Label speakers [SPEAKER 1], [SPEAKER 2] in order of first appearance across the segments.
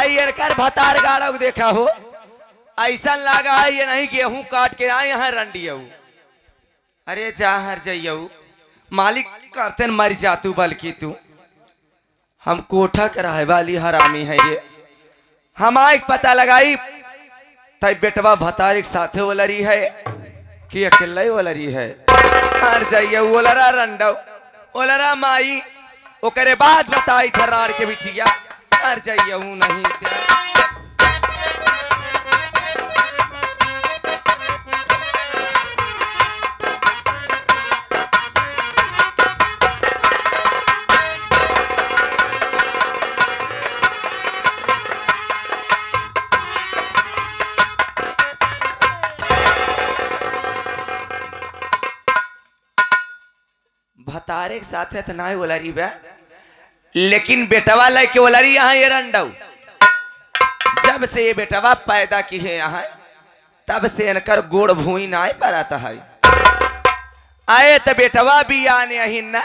[SPEAKER 1] आई कर भतार गाड़ा देखा हो ऐसा लगा है ये नहीं गेहूं काट के आए यहाँ रंडियऊ। अरे जा हर जइयऊ मालिक करते मर जा तू बल्कि तू हम कोठा के रहे वाली हरामी है ये हम एक पता लगाई तब बेटवा भतार साथे ओलरी है कि अकेले ओलरी है। हर जाइए ओलरा रंडो ओलरा माई ओकरे बाद बताई थरार के बिटिया हर जाइए हूं नहीं त्या। भतारे के साथ है तो ना ओलरी बे लेकिन बेटवा लेके ओलरी यहाँ ये रंडऊ। जब से ये बेटवा पैदा की है यहाँ तब से इनकर गोड़ भूई ना पड़ता है। आए तो बेटवा भी आने ही ना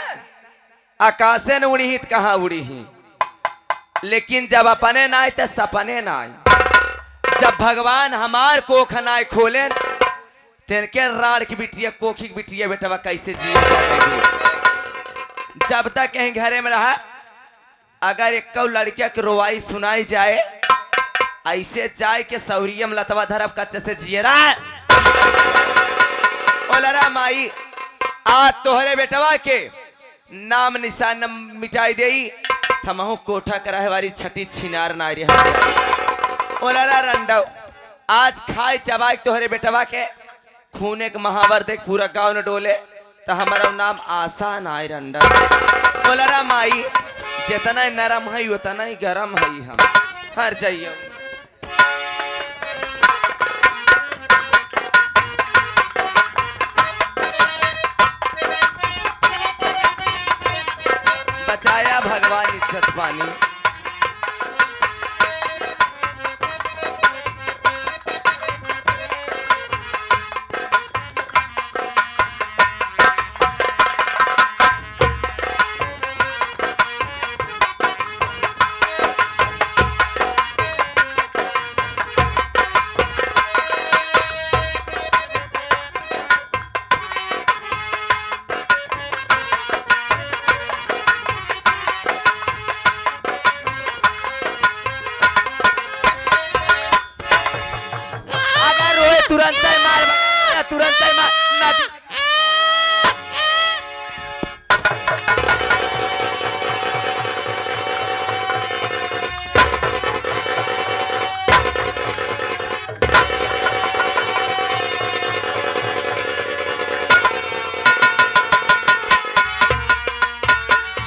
[SPEAKER 1] आकाशे न उड़ी ही तो कहाँ उड़ी ही लेकिन जब अपने ना तो सपने ना जब भगवान हमार कोख ना खोले तेनके राड़ की बिटिया कोखी की बिटिया बेटवा कैसे जिए। जब तक कहीं घरे में रहा अगर एक लड़किया की रोवाई सुनाई जाए ऐसे जाए के सौरियम लतवा धरब कच्चे से जिए रहा ओलरा माई आज तोहरे बेटवा के नाम निशान मिटाई दे थमहू कोठा कराए वाली छठी छिनार नारी ओलरा रंडो आज खाए चबाई तोहरे बेटवा के खूने के महावर देख पूरा गांव न डोले तो हमारा नाम आसान आय रंडा बोलरा माई जितना नरम है उतना ही गरम है हम हर जाइए। बचाया भगवान इज्जत पानी तुरंत मार नदी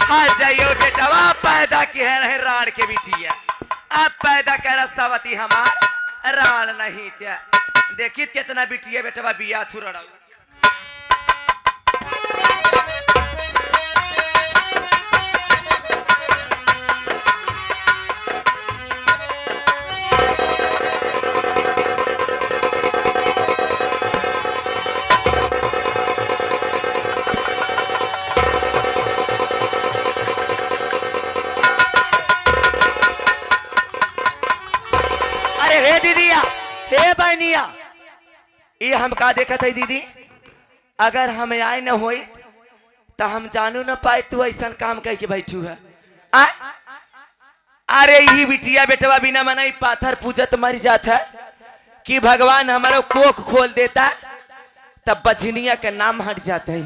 [SPEAKER 1] आ जाइयो बेटवा पैदा की है राड़ के बिटिया अब पैदा कर सवती हमार राड़ नहीं त्या देखिए कितना बिटिया बेटवा बिया थुरड़ा। अरे हे दीदिया हे बहनिया ये हम का देखा था दीदी अगर हम आए न होई तो हम जानू न पाए तू ऐसा काम कह के बैठू है अरे यही बिटिया बेटवा बिना मनाई पाथर पूजत मर जाता है कि भगवान हमारा कोख खोल देता तब बझनिया का नाम हट जाता है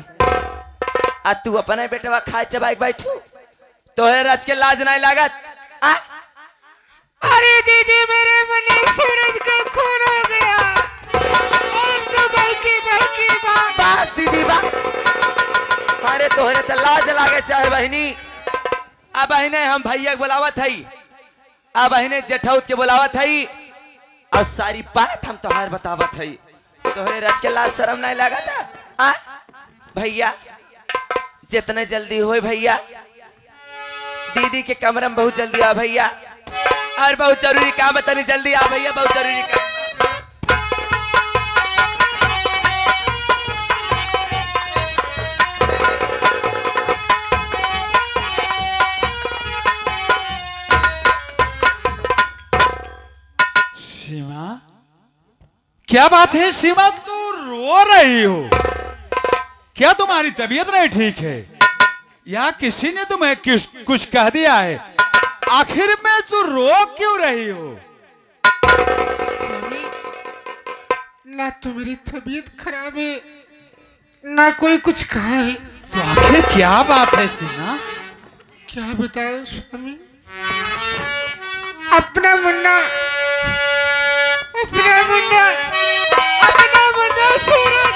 [SPEAKER 1] आ तू अपना बेटवा खाए चबाई बैठू तो रच के लाज नहीं लागत।
[SPEAKER 2] अरे दीदी मेरे मन सूरज का खून हो गया और तो
[SPEAKER 1] बस दीदी बस अरे तोहरे तो लाज लागे चाहे बहनी अब बहने हम भैया बुलावत हई अब बहने जेठौत के बुलावत हई और सारी बात हम तोहार बतावत हई तोहरे रच के लाज शर्म नहीं लगा था भैया जितने जल्दी हो भैया दीदी के कमरे में बहुत जल्दी आ भैया और बहुत जरूरी काम है तनी जल्दी आ भैया बहुत जरूरी काम।
[SPEAKER 3] क्या बात है सीमा, तू रो रही हो? क्या तुम्हारी तबीयत नहीं ठीक है या किसी ने तुम्हें कुछ कह दिया है? आखिर में तू रो क्यों रही हो?
[SPEAKER 2] स्वामी, ना तो मेरी तबीयत खराब है, ना कोई कुछ कहा है।
[SPEAKER 3] तो आखिर क्या बात है सीमा?
[SPEAKER 2] क्या बताओ स्वामी, अपना मुन्ना अपना मुन्ना अपना मुन्ना सूरज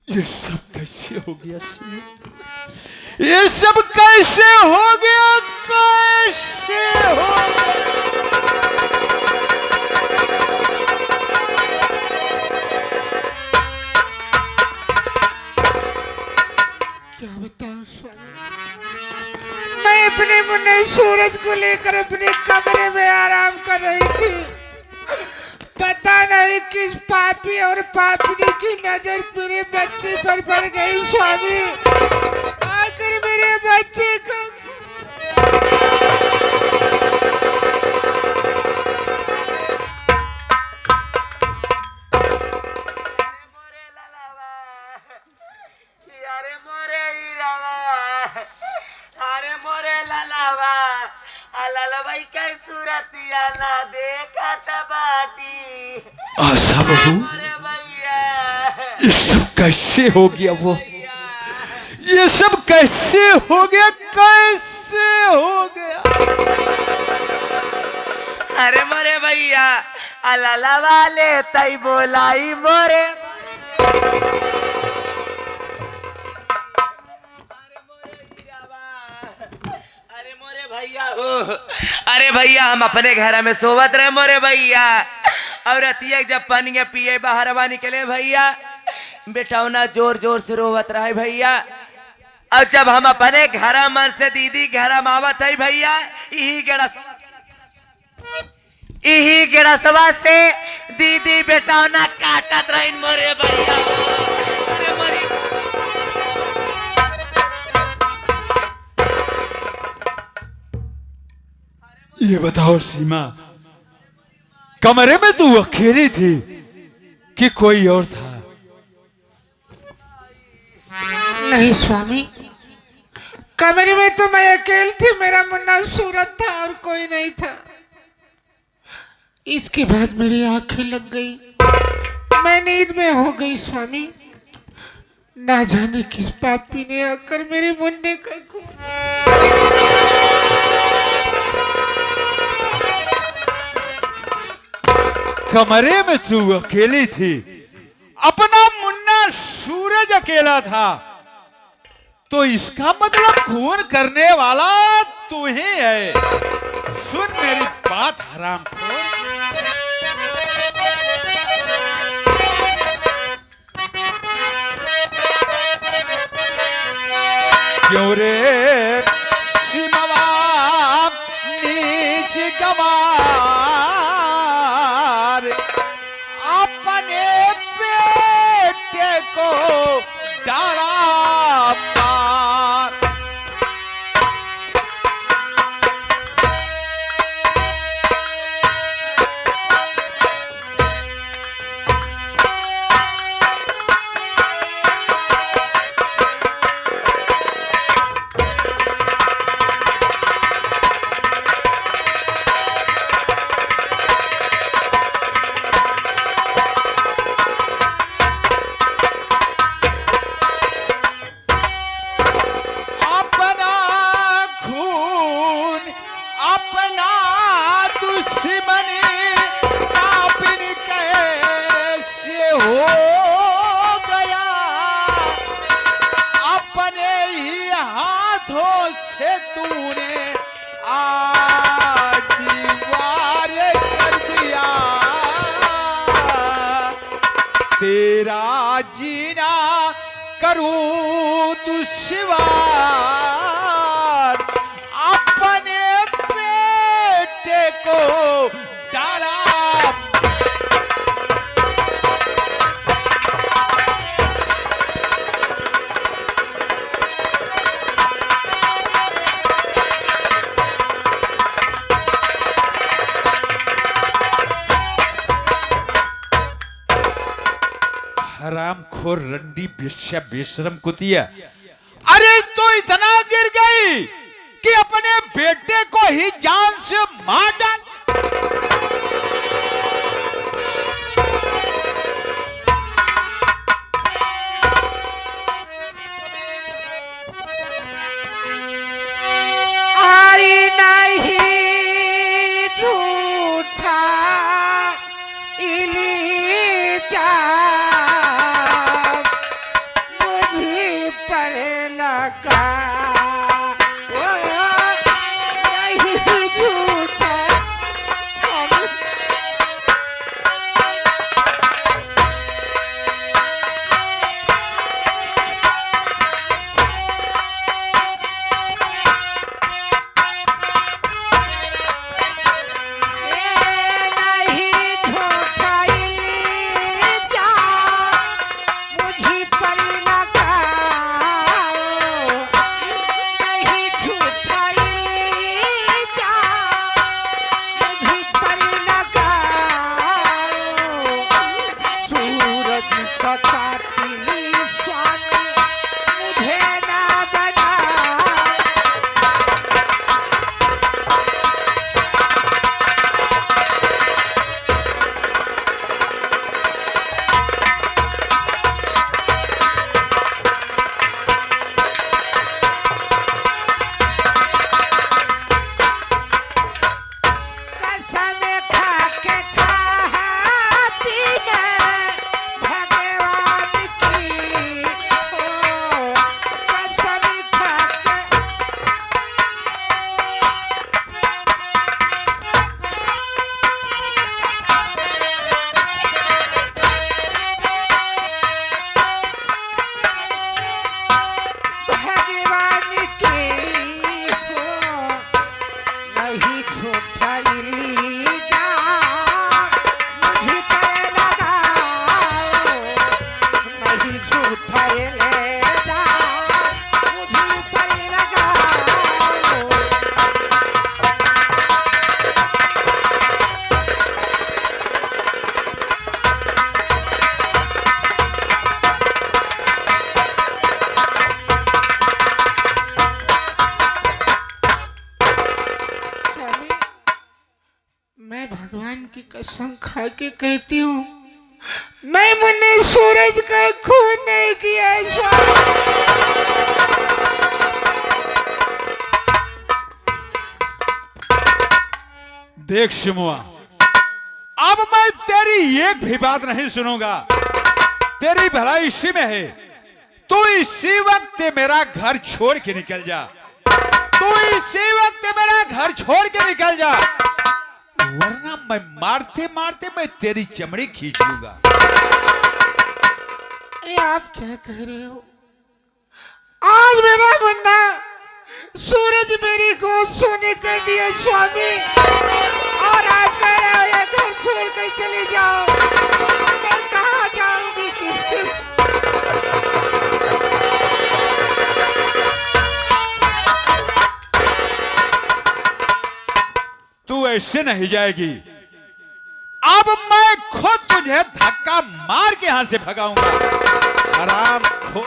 [SPEAKER 3] ये सब कैसे हो गया सीमा? ये सब कैसे हो गया? कैसे हो गया?
[SPEAKER 2] क्या बताऊं स्वामी, मैं अपने मुन्ने सूरज को लेकर अपने कमरे में आराम कर रही थी। पता नहीं किस पापी और पापनी की नजर मेरे बच्चे पर पड़ गई स्वामी। आखिर मेरे बच्चे को
[SPEAKER 3] आशा बहू, ये सब कैसे हो गया? वो ये सब कैसे हो गया? कैसे हो गया?
[SPEAKER 1] अरे मोरे भैया अलाला वाले तई बोलाई मोरे। अरे मोरे भैया हो, अरे भैया हम अपने घर में सोवत रहे मोरे भैया, और रतिया जब पानी पिए बाहर निकले भैया, बेटावना जोर जोर से रोवत रहे भैया। और जब हम अपने घर मन से दीदी घर आवत है भैया, यही गिरसवा से दीदी बेटावना काटत रही मोरे भैया। अरे मोरी
[SPEAKER 3] ये बताओ सीमा, कमरे में तू अकेली थी कि कोई और था?
[SPEAKER 2] नहीं स्वामी, कमरे में तो मैं अकेली थी, मेरा मुन्ना सूरज था और कोई नहीं था। इसके बाद मेरी आंखें लग गई, मैं नींद में हो गई स्वामी। ना जाने किस पापी ने आकर मेरे मुन्ने का खून।
[SPEAKER 3] कमरे में तू अकेली थी, अपना मुन्ना सूरज अकेला था, तो इसका मतलब खून करने वाला तू ही है। सुन मेरी बात हरामखोर, क्यों रे सिमवा नीच गवार, अपने बेटे को डाला मार। तेरा जीना करूं दुश्वार, अपने बेटे को हराम खोर रंडी बेश्या बेशरम कुतिया, अरे तो इतना गिर गई कि अपने बेटे को ही जान से मार डाल।
[SPEAKER 2] अरे नहीं झूठा इल्जाम मुझे पर लगा, ओ, नहीं झूठा। मैं भगवान की कसम खा के कहती हूँ, मैंने सूरज का खून नहीं किया है स्वामी।
[SPEAKER 3] देख शिमुआ, अब मैं तेरी एक भी बात नहीं सुनूंगा। तेरी भलाई इसी में है, तू इसी वक्त मेरा घर छोड़ के निकल जा। तू इसी वक्त मेरा घर छोड़ के निकल जा, वरना मैं मारते मारते मैं तेरी चमड़ी खींच लूंगा।
[SPEAKER 2] ये आप क्या कह रहे हो? आज मेरा मुन्ना सूरज मेरी गोद सोने कर दिया स्वामी, और आप कह रहे हो ये घर छोड़कर चले जाओ। मैं कहाँ जाऊंगी, किसके?
[SPEAKER 3] तू ऐसे नहीं जाएगी। अब मैं खुद तुझे धक्का मार के यहां से भगाऊंगा। आराम खो।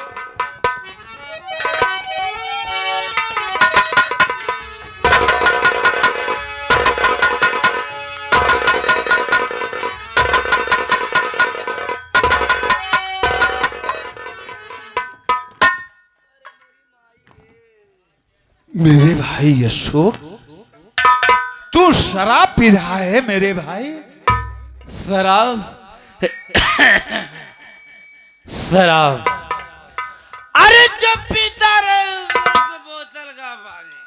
[SPEAKER 3] मेरे भाई अशोक, तू शराब पी रहा है मेरे भाई?
[SPEAKER 1] शराब? शराब? अरे जब पीता रहे बोतल का पानी,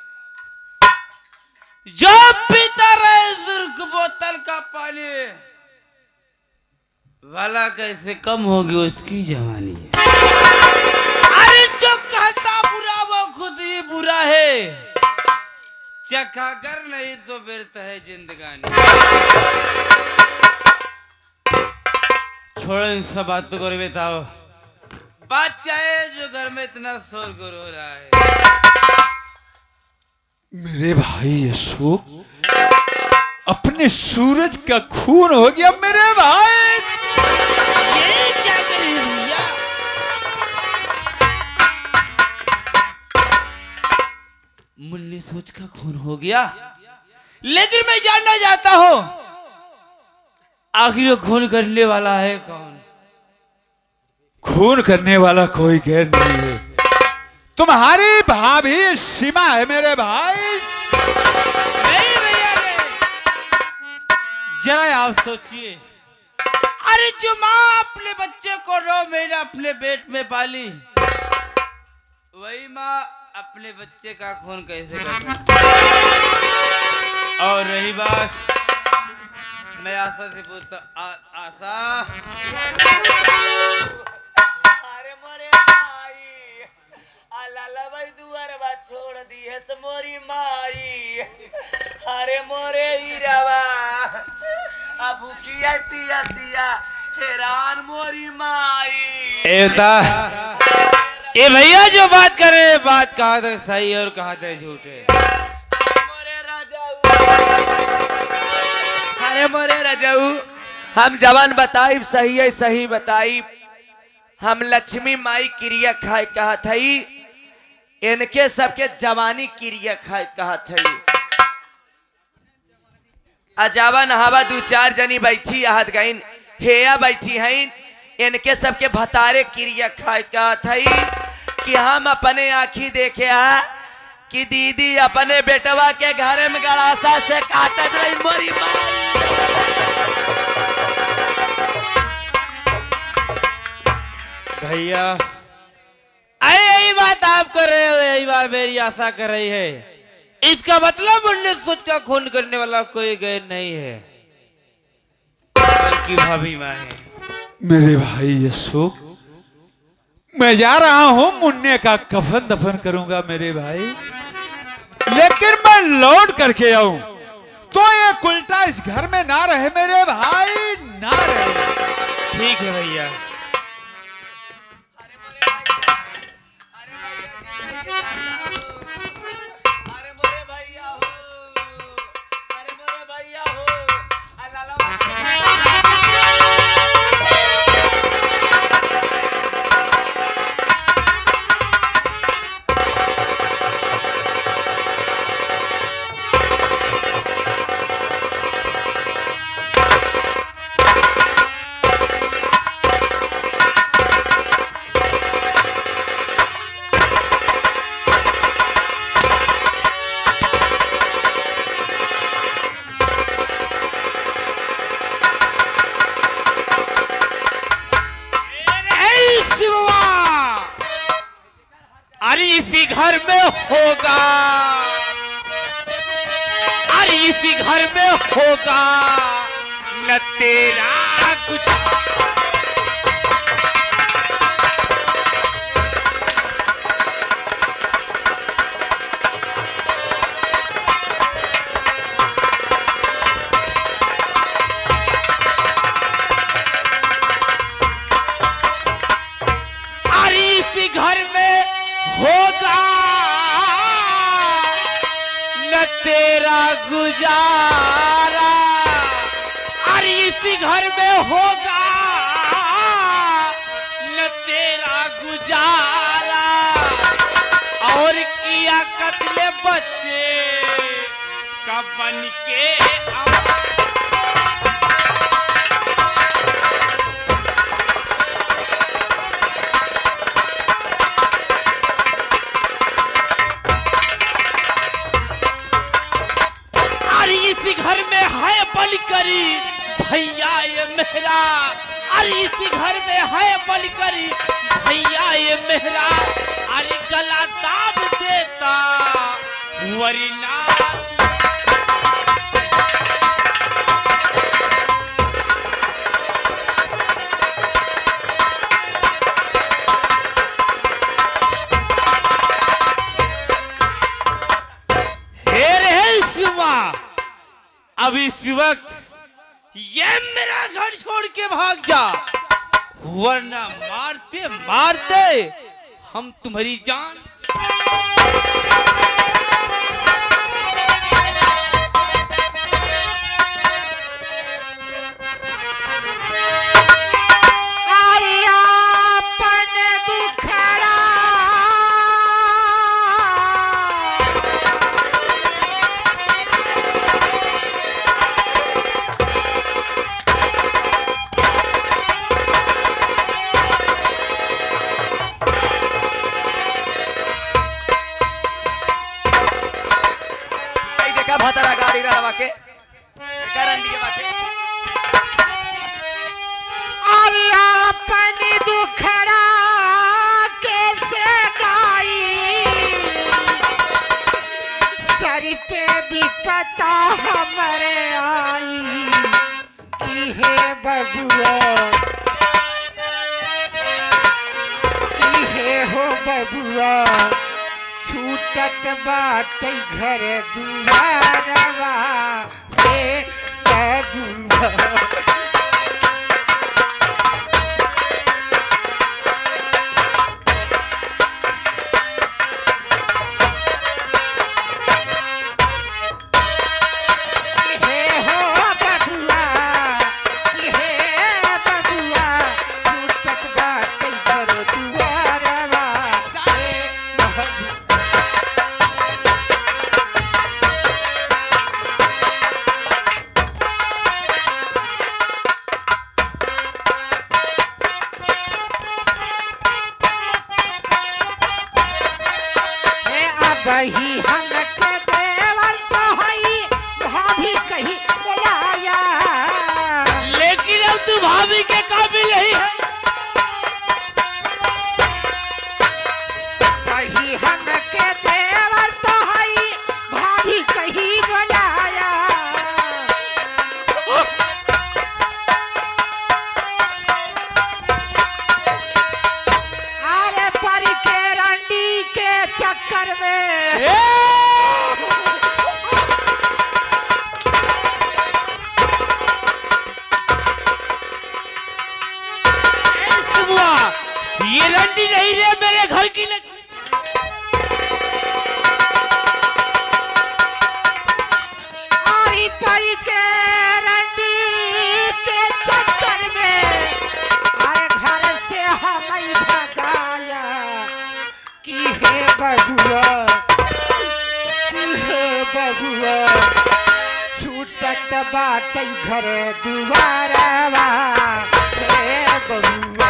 [SPEAKER 1] जब पीता रहे जुर्क बोतल का पानी, वाला कैसे कम होगी उसकी जवानी। अरे जो कहता बुरा वो खुद ही बुरा है, चखा कर नहीं तो बिरता है जिंदगानी। छोड़ो इन सब बातों को, बताओ बात क्या है जो घर में इतना शोरगुल हो रहा है?
[SPEAKER 3] मेरे भाई अशोक, अपने सूरज का खून हो गया मेरे भाई।
[SPEAKER 1] ये क्या कर रहे हो भैया?
[SPEAKER 4] सोच का खून हो गया, लेकिन मैं जानना चाहता हूं आखिर खून करने वाला है कौन?
[SPEAKER 3] खून करने वाला कोई गैर नहीं है, तुम्हारी भाभी सीमा है मेरे भाई।
[SPEAKER 4] नहीं भैया नहीं, जरा आप सोचिए। अरे जो माँ अपने बच्चे को 9 महीने अपने पेट में पाली, वही माँ अपने बच्चे का खून कैसे कर सकती है? और रही बात, मैं आशा से पूछता, आशा,
[SPEAKER 1] अरे मोरे माई लाला भाई दुआर बा छोड़ दी है मोरी माई। अरे मोरे हीरावा अब भूखिया पियासिया हैरान मोरी माई।
[SPEAKER 4] ए भैया जो बात कर रहे हैं, बात कहाँ तक सही और कहाँ तक झूठ है?
[SPEAKER 1] अरे मोरे राजाऊ, हम जवान बताई सही है, सही बताई। हम लक्ष्मी माई क्रिया खाए कहा थई, इनके सबके जवानी क्रिया खाए कहा थई। अजावन हवा 2-4 जनी बैठी आहत गईन, हेया बैठी हैं, इनके सबके भतारे क्रिया खाए कहा थई कि हम अपने आँखी देखे है कि दीदी अपने बेटवा के घर में गड़ासा से काटत रही मोरी माई।
[SPEAKER 4] भैया यही बात आप कर रहे हो, यही बात मेरी आशा कर रही है। इसका मतलब 19 सोच का खून करने वाला कोई गैर नहीं है, बल्कि भाभी माँ है।
[SPEAKER 3] मेरे भाई अशोक, मैं जा रहा हूं मुन्ने का कफन दफन करूंगा मेरे भाई, लेकिन मैं लौट करके आऊं तो ये उल्टा इस घर में ना रहे मेरे भाई, ना रहे।
[SPEAKER 4] ठीक है भैया। अरे इसी घर में होगा, अरे इसी घर में होगा न तेरा कुछ। अरे इसी घर में होगा न तेरा गुजारा, अरे इसी घर में होगा न तेरा गुजारा। और किया कत्ले बच्चे का बन के इसी घर में है बलि करी भैया ये मेहरा, अरे इसी घर में है बलि करी भैया ये मेहरा। अरे गला दाब देता वरना अब इस वक्त ये मेरा घर छोड़ के भाग जा, वरना मारते मारते हम तुम्हारी जान।
[SPEAKER 2] पता हमारे आई कि हे बबुआ कि हे हो बबुआ छूटत बाटे घर दुआरवा हे बबुआ। वही हमके देवर तो हई भाभी कहीं बुलाया,
[SPEAKER 4] लेकिन अब तू भाभी के काबिल नहीं है।
[SPEAKER 2] वही हमके देवर तो हई भाभी कहीं बुलाया। अरे परी के रंडी के चक्कर में
[SPEAKER 4] ये रंडी नहीं रे मेरे घर की
[SPEAKER 2] आरी परी के रंडी के चक्कर में आए घर से हमें भगाया कि हे बबुआ कि हे बबुआ छूटत बाटे घर दुआरवा हे बबुआ।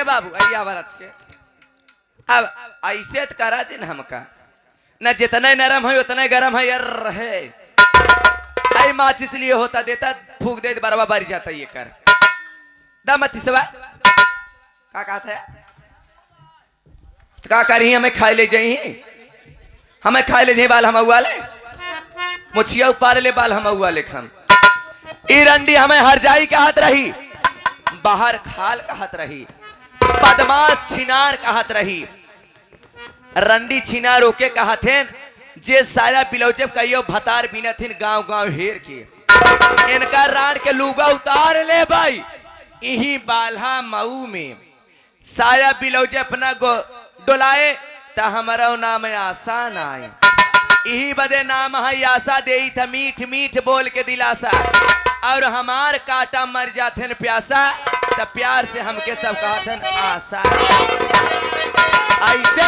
[SPEAKER 1] बाबू अइया बरस के अब ऐसे तो करा जिन हमका न जितने नरम है उतने गरम है यार रहे आई माचिस लिए होता देता फूक दे बरवा बारी जाता ये कर दम अच्छी सवा का कहा था तो का करी हमें खाए ले जाई हमें खाए ले जाई बाल हम हुआ ले मुछिया उपार ले बाल हम हुआ ले खम ई रंडी हमें हर जाई का हाथ रही बाहर खाल का हाथ रही बदमाश छिनार कहत रही रंडी छिनार ओके कहथेन जे साया पिलौचे कहियो भतार बिनथिन गांव गांव हेर के इनका राण के लुगा उतार ले भाई यही बाल्हा मऊ में साया पिलौचे अपना डोलाए ता हमारा नाम आसान आए यही बदे नाम है आशा दे था मीठ मीठ बोल के दिलासा और हमार काटा मर जाथन प्यासा तब प्यार से हमके सब कहथन आशा ऐसे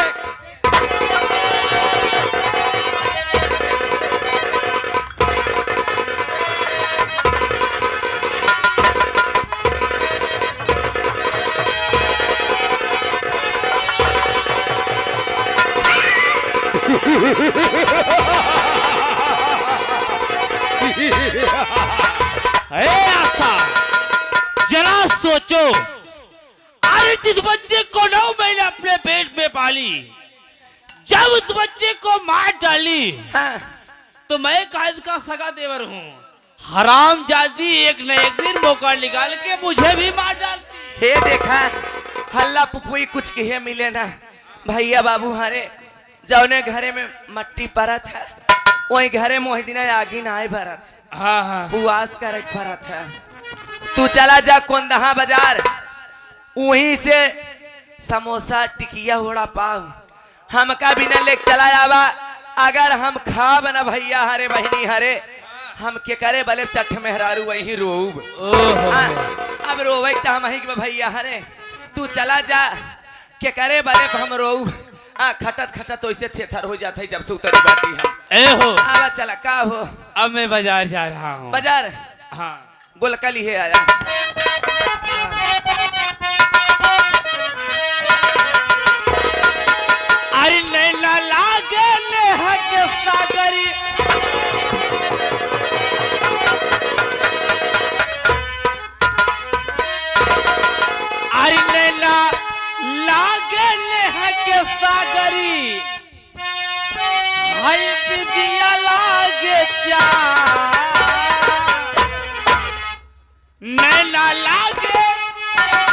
[SPEAKER 4] जरा सोचो अरे जिस बच्चे को 9 महीने अपने पेट में पाली जब उस बच्चे को मार डाली तो मैं कायद का सगा देवर हूँ हराम जाती एक न एक दिन मौका निकाल के मुझे भी मार डालती
[SPEAKER 1] हे देखा हल्ला पुपुई कुछ कहे मिले ना भैया बाबू हरे जौने घरे में मट्टी परत है वही घरे मोहिदीना आगी ना भरत
[SPEAKER 4] हाँ हाँ
[SPEAKER 1] पुआस कर भरत है तू चला जा कोंदहा बाजार वहीं से समोसा टिकिया होड़ा पाव हमका भी न ले चला जावा अगर हम खाब न भैया हरे बहनी हरे हम के करे बले चठ मेहरारू वही रोब। अब रोवे तो हम ही भैया हरे तू चला जा के करे बले हम रोब। खटत खटत वैसे थेथर हो जाता है जब से उतरी बाटी हम।
[SPEAKER 4] ए हो
[SPEAKER 1] आवा चला का हो।
[SPEAKER 4] अब मैं बाजार जा रहा हूँ।
[SPEAKER 1] बाजार
[SPEAKER 4] हाँ
[SPEAKER 1] गोलकल ही है आया।
[SPEAKER 4] अरे नैना लागे नेहक सागरी अरे नैना लागे नेहक सागरी हाय विदिया लागे चा नैना लागे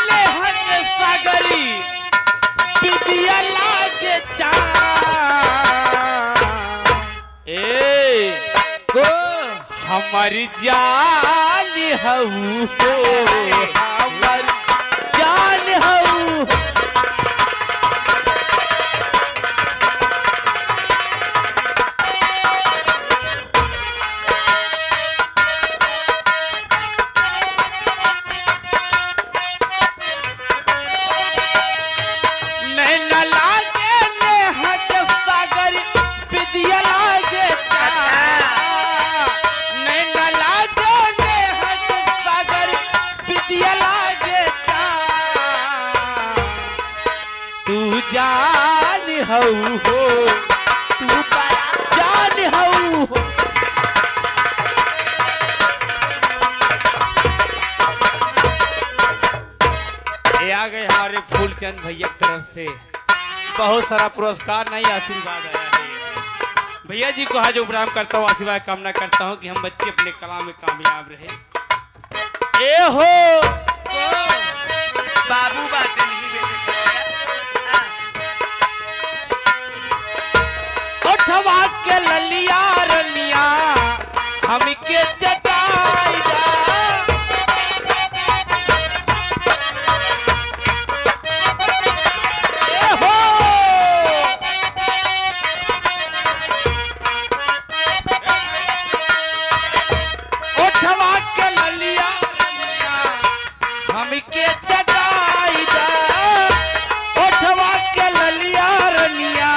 [SPEAKER 4] नेहक सागरी विदिया लागे चा ए को हमारी जान हऊ हो हमारी जान हऊ नैना लागे नेहक सागरी विदिया लागे चा नैना लागे नेहक सागरी विदिया लागे चा तू जान हऊ हो तू जान हऊ हो ये आ गए हमारे फूलचंद भैया की तरफ से बहुत सारा पुरस्कार नहीं आशीर्वाद आया है। भैया जी को हाथ प्रणाम करता हूँ, आशीर्वाद कामना करता हूँ कि हम बच्चे अपने कला में कामयाब रहे। ए हो
[SPEAKER 1] बाबू बात नहीं
[SPEAKER 4] उठवा के ललिया रनिया हमके चटाई जा ए हो उठवा के ललिया रनिया हमके चटाई जा उठवा के ललिया रनिया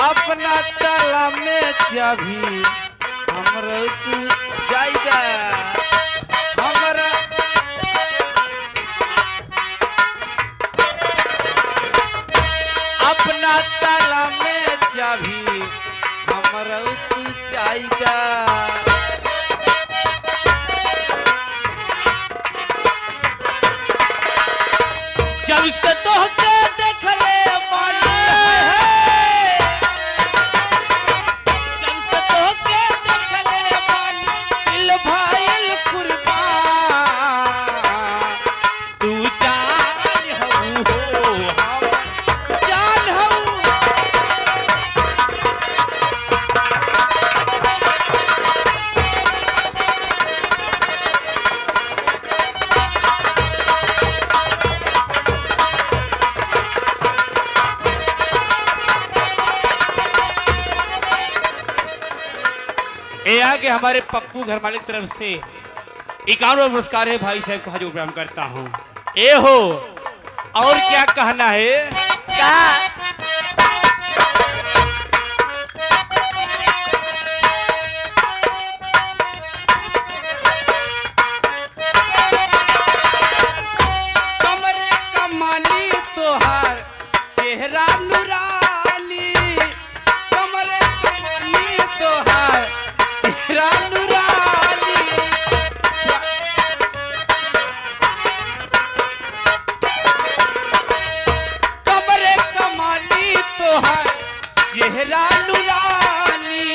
[SPEAKER 4] अपना तला में चाभी हमरा तू जाइदा हमरा अपना तला में चाभी हमरा तू जाइदा जब से तोहके देखले मानी है जब से तोहके देखले मानी दिल भाईल कुर्बान तू जान हऊ हो हम जान हऊ ए आगे हमारे पप्पू घर मालिक तरफ से 51वां पुरस्कार है। भाई साहब को हाजिर प्रणाम करता हूँ। ए हो और क्या कहना है
[SPEAKER 1] का
[SPEAKER 4] कमरे कमानी तोहार चेहरा नूरानी कमरे कमानी तोहार चेहरा नूरानी कमरे कमानी तोहार चेहरा नूरानी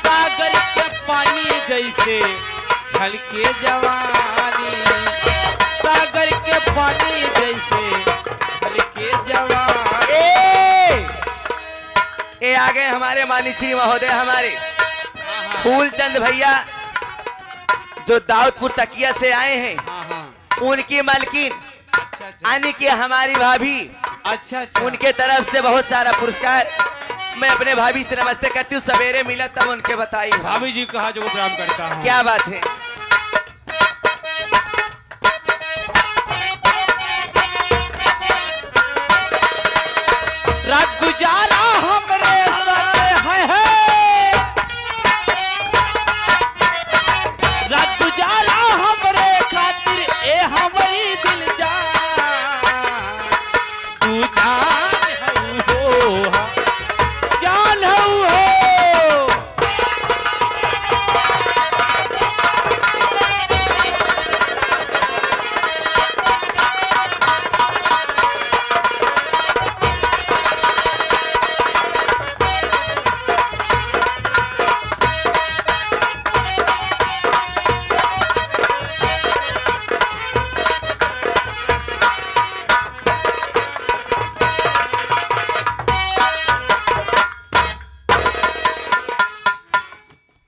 [SPEAKER 4] सागर के पानी जैसे छलके जवानी सागर के पानी जैसे छलके जवानी
[SPEAKER 1] ये आ गए हमारे मानी श्री महोदय हमारे फूलचंद भैया जो दाऊदपुर तकिया से आए हैं।
[SPEAKER 4] हाँ हाँ
[SPEAKER 1] उनकी मालकिन
[SPEAKER 4] अच्छा अच्छा
[SPEAKER 1] यानी कि हमारी भाभी
[SPEAKER 4] अच्छा अच्छा
[SPEAKER 1] उनके तरफ से बहुत सारा पुरस्कार। मैं अपने भाभी से नमस्ते करती हूँ, सवेरे मिला तब उनके बताई।
[SPEAKER 4] भाभी जी को हाथ जोड़ प्रणाम करता हूँ।
[SPEAKER 1] क्या बात है।
[SPEAKER 4] रात गुजारा हमरे साथ है रात गुजारा हमरे खातिर ए हमारी दिल जा तू जान हो जान हो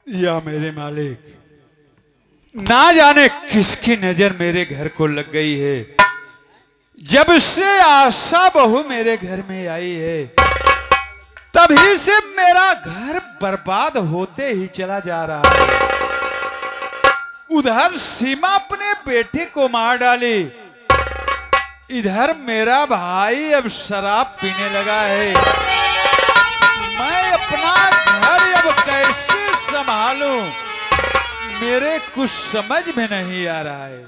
[SPEAKER 3] या मेरे मालिक, ना जाने किसकी नजर मेरे घर को लग गई है। जब से आशा बहू मेरे घर में आई है तभी से मेरा घर बर्बाद होते ही चला जा रहा है। उधर सीमा अपने बेटे को मार डाली, इधर मेरा भाई अब शराब पीने लगा है। मैं अपना घर अब कैसे संभालूं, मेरे कुछ समझ में नहीं आ रहा है।